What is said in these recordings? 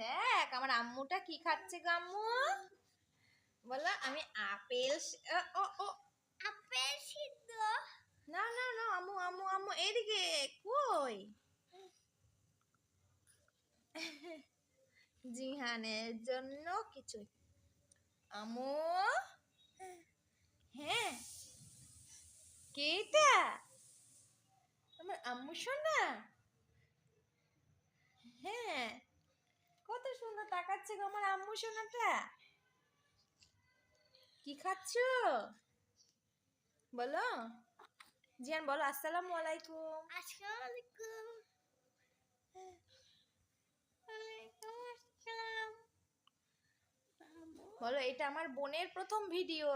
দেখ আমার আম্মুটা কি খাচ্ছে গো আম্মু, বলো আমি আপেল ও ও আপেল সিদ্ধ। না না না আম্মু আম্মু আম্মু এদিকে কই জিহানের জন্য কিছু আম্মু। হ্যাঁ কে এটা, আমার আম্মু শোনা। হ্যাঁ কত সুন্দর তাকাচ্ছে গো আমার আম্মু সোনাটা। কি খাচ্ছো বলো, জিয়ান বলো আসসালামু আলাইকুম। আসসালামু আলাইকুম। ওয়ালাইকুম আসসালাম। বলো এটা আমার বোনের প্রথম ভিডিও,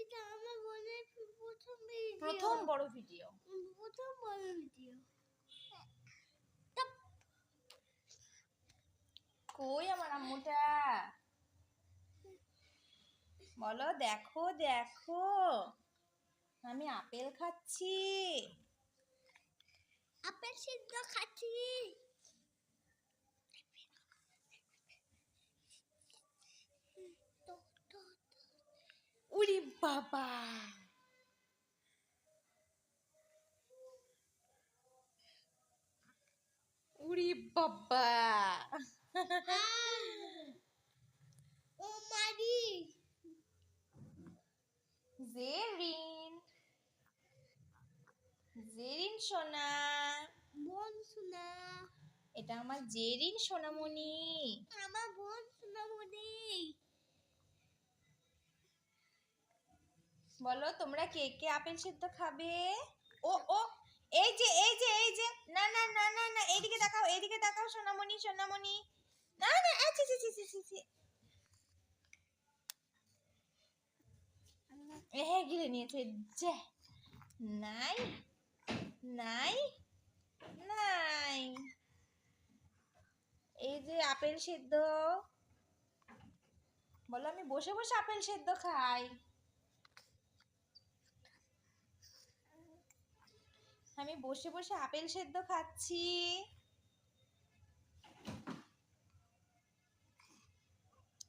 এটা আমার বোনের প্রথম ভিডিও। প্রথম বড় ভিডিও। প্রথম বড় ভিডিও। কই আমার আম্মুটা, বলো দেখো দেখো আমি আপেল খাচ্ছি। আপেল সিদ্ধ খাচ্ছি। উরি বাবা, উরি বাবা ও মারি জেরিন, জেরিন সোনা, বোন সোনা। এটা আমার জেরিন সোনামণি। আমার বোন সোনামণি। বলো তোমরা কে কে আপেল সিদ্ধ খাবে। ও ও এই যে এই যে এই যে, না না না না না এইদিকে তাকাও এইদিকে তাকাও সোনামণি সোনামণি, না না আচ্ছা ছি ছি ছি ছি ছি, গিলে নিয়েছে যে, নাই নাই নাই, এই যে আপেল সিদ্ধ, বলো আমি বসে বসে আপেল সিদ্ধ খাই, আমি বসে বসে আপেল সেদ্ধ খাচ্ছি।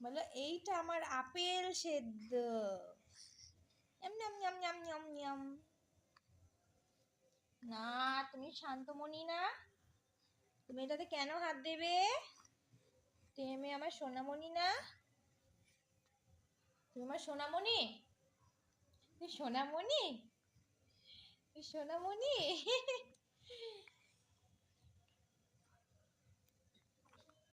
বলো এইটা আমার আপেল সেদ্ধ। ঞম ঞম ঞম ঞম ঞম ঞম। না তুমি শান্তমণি না, তুমি এটাতে কেন হাত দেবে, তুমি আমার সোনামণি না, তুমি আমার সোনামণি, তুই সোনামণি, তুই সোনামণি